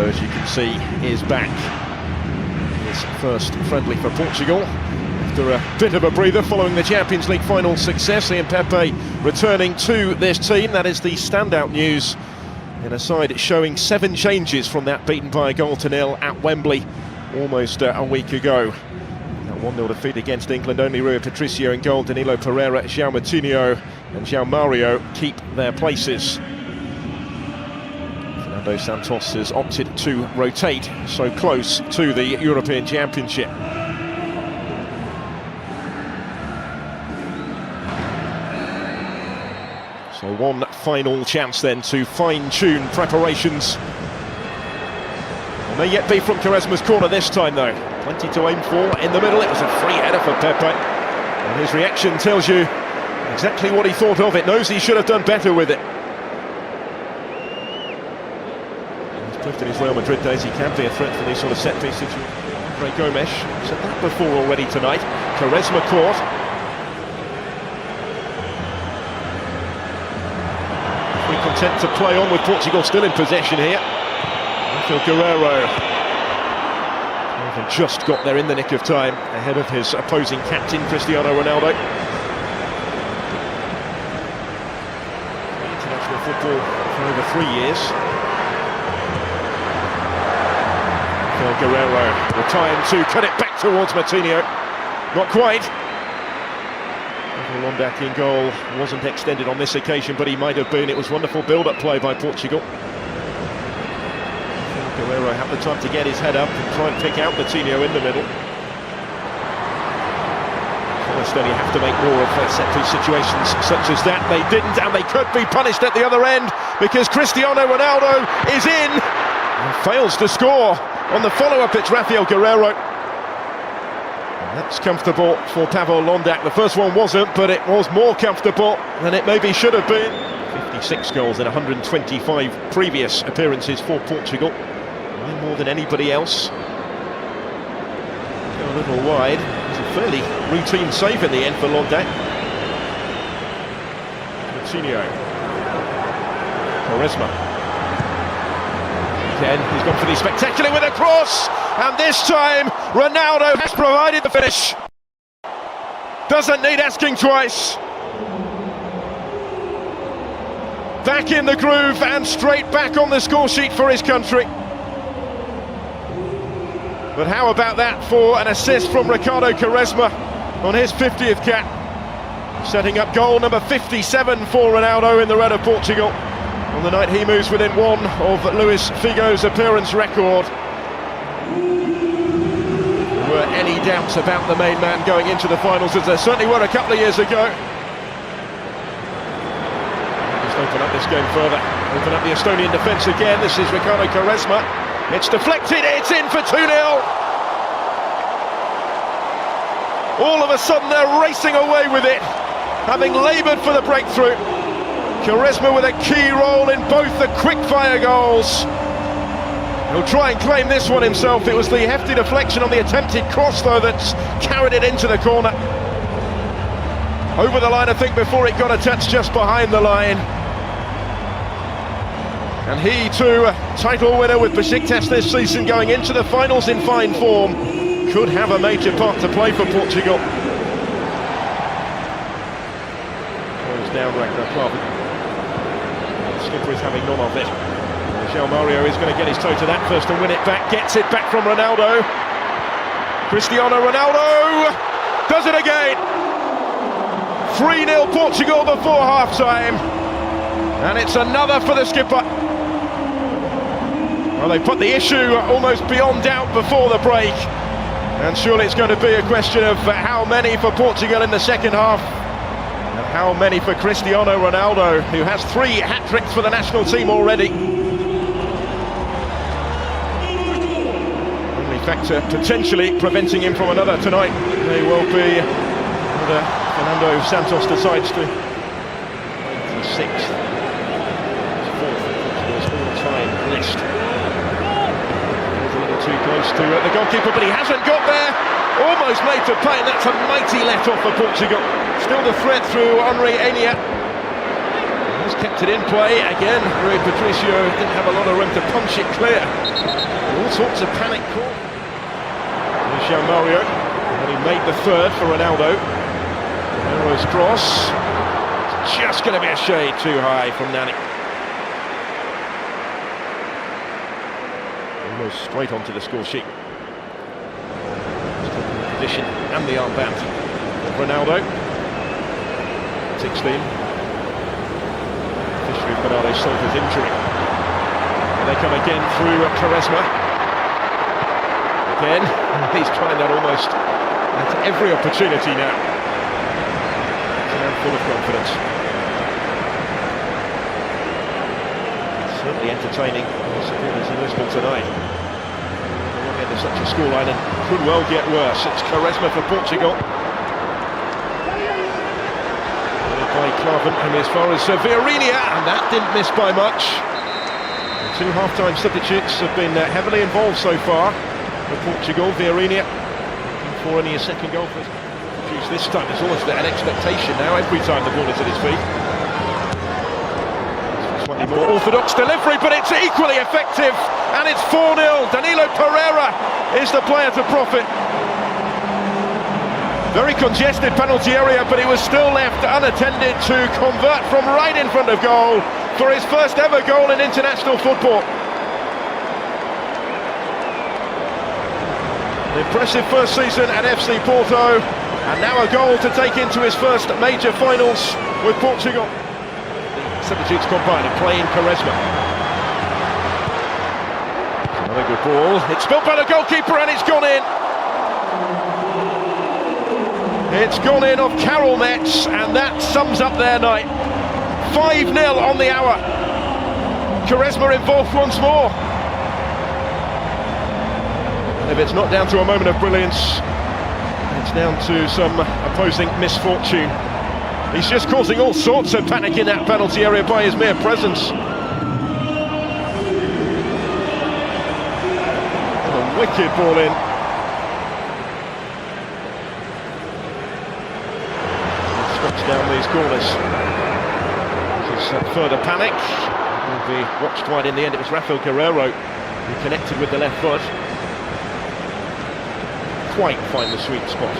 Ronaldo, as you can see, is back. His first friendly for Portugal after a bit of a breather following the Champions League final success. Ian Pepe returning to this team. That is the standout news in a side showing 7 changes from that beaten by a 0-0 at Wembley almost a week ago. That 1-0 defeat against England, only Rui Patricio in goal. Danilo Pereira, João Moutinho and João Mario keep their places. Ronaldo's Santos has opted to rotate so close to the European Championship. So one final chance then to fine-tune preparations. It may yet be from Quaresma's corner this time though. Plenty to aim for in the middle. It was a free header for Pepe. And his reaction tells you exactly what he thought of it. Knows he should have done better with it. He's proved in his Real Madrid days he can be a threat for these sort of set-piece situations. Andre Gomes said that before already tonight. Quaresma caught. Content to play on with Portugal still in possession here. Guerreiro just got there in the nick of time ahead of his opposing captain Cristiano Ronaldo. International football for over 3 years. Guerreiro with time to cut it back towards Moutinho. Not quite. Ronaldo in goal wasn't extended on this occasion, but he might have been. It was wonderful build-up play by Portugal. Guerreiro had the time to get his head up and try and pick out Moutinho in the middle. Estonia have to make more of set-piece situations such as that. They didn't, and they could be punished at the other end because Cristiano Ronaldo is in and fails to score. On the follow-up, it's Rafael Guerreiro. That's comfortable for Pavel Londak. The first one wasn't, but it was more comfortable than it maybe should have been. 56 goals in 125 previous appearances for Portugal. 9 more than anybody else. Go a little wide. It was a fairly routine save in the end for Londak. Moutinho. Quaresma. Again, he's gone for the spectacular with a cross. And this time, Ronaldo has provided the finish. Doesn't need asking twice. Back in the groove and straight back on the score sheet for his country. But how about that for an assist from Ricardo Quaresma on his 50th cap. Setting up goal number 57 for Ronaldo in the red of Portugal. On the night he moves within 1 of Luis Figo's appearance record. Were any doubts about the main man going into the finals, as there certainly were a couple of years ago. Just open up this game further, open up the Estonian defence again. This is Ricardo Quaresma. It's deflected, it's in for 2-0. All of a sudden they're racing away with it, having laboured for the breakthrough. Quaresma with a key role in both the quick-fire goals. He'll try and claim this one himself. It was the hefty deflection on the attempted cross, though, that's carried it into the corner. Over the line, I think, before it got a touch just behind the line. And he, too, a title winner with Besiktas this season, going into the finals in fine form, could have a major part to play for Portugal. Goes down, Ragnar. The skipper is having none of it. João Mario is going to get his toe to that first and win it back. Gets it back from Ronaldo. Cristiano Ronaldo does it again. 3-0 Portugal before half-time. And it's another for the skipper. Well, they put the issue almost beyond doubt before the break. And surely it's going to be a question of how many for Portugal in the second half. And how many for Cristiano Ronaldo, who has 3 hat-tricks for the national team already. Factor potentially preventing him from another tonight may well be whether Fernando Santos decides to 6th, 4th all-time list. He's a little too close to the goalkeeper, but he hasn't got there. Almost made to pay, and that's a mighty let-off for Portugal. Still the threat through Henri Enya. He's kept it in play again. Rui Patricio didn't have a lot of room to punch it clear. All sorts of panic call. There's Jean Mario, and he made the third for Ronaldo. Ronaldo's cross. It's just going to be a shade too high from Nani. Almost straight onto the score sheet. He's taking the position and the armband of Ronaldo. 16. Bernardo Silva's injury. And they come again through Quaresma. Again, he's trying that almost at every opportunity now. He's now full of confidence. It's certainly entertaining the supporters in Lisbon tonight. We'll get to such a scoreline and could well get worse. It's Quaresma for Portugal. By Klavan and as far as Vieirinha, and that didn't miss by much. The two half-time substitutes have been heavily involved so far for Portugal. Vieirinha looking for only a second goal for this time. There's almost an expectation now every time the ball is at his feet. Slightly more orthodox delivery, but it's equally effective, and it's 4-0. Danilo Pereira is the player to profit. Very congested penalty area, but he was still left unattended to convert from right in front of goal for his first ever goal in international football. An impressive first season at FC Porto, and now a goal to take into his first major finals with Portugal. The substitutes combine and play in Quaresma. Another good ball. It's spilled by the goalkeeper and it's gone in. It's gone in off Karel Metz, and that sums up their night. 5-0 on the hour. Quaresma involved once more. And if it's not down to a moment of brilliance, it's down to some opposing misfortune. He's just causing all sorts of panic in that penalty area by his mere presence. A wicked ball in. Down these corners. This is further panic. Will be watched wide in the end. It was Rafael Guerreiro who connected with the left foot. Quite find the sweet spot.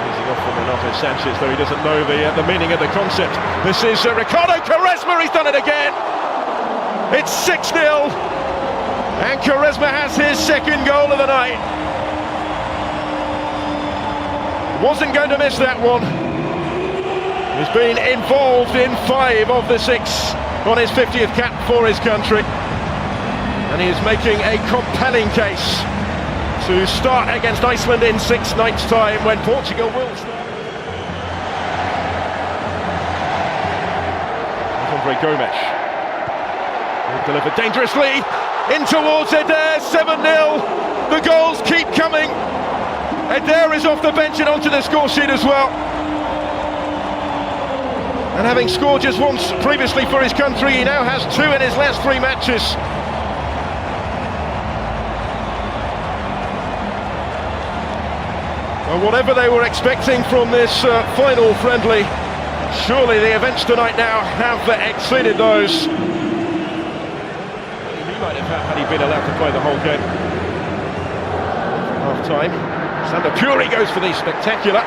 Easing off from Renato Sanchez, though he doesn't know the meaning of the concept. This is Ricardo Quaresma. He's done it again. It's 6-0, and Quaresma has his second goal of the night. Wasn't going to miss that one. He's been involved in 5 of the 6 on his 50th cap for his country. And he is making a compelling case to start against Iceland in 6 nights' time, when Portugal will start. Andre Gomes. Delivered dangerously in towards Eder. 7-0. The goals keep coming. Eder is off the bench and onto the score sheet as well. And having scored just once previously for his country, he now has 2 in his last 3 matches. Well, whatever they were expecting from this final friendly, surely the events tonight now have exceeded those. He might have had he been allowed to play the whole game. Half-time. Sander Puri goes for the spectacular,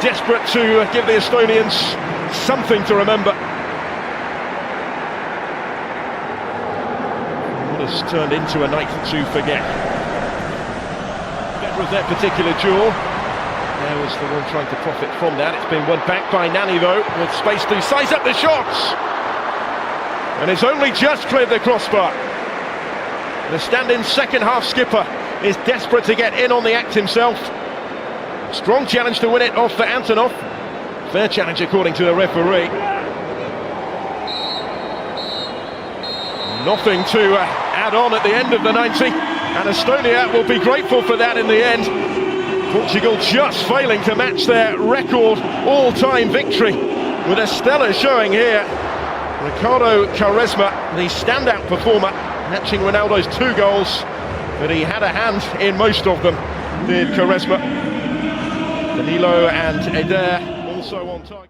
desperate to give the Estonians something to remember. What has turned into a night to forget. Better of that particular duel. There was the one trying to profit from that. It's been won back by Nani, though, with space to size up the shots. And it's only just cleared the crossbar. The stand-in second-half skipper is desperate to get in on the act himself. Strong challenge to win it off for Antonov. Fair challenge according to the referee. Nothing to add on at the end of the 90, and Estonia will be grateful for that in the end. Portugal just failing to match their record all-time victory with a stellar showing here. Ricardo Quaresma, the standout performer, matching Ronaldo's 2 goals, but he had a hand in most of them, did Quaresma. Danilo and Eder also on target.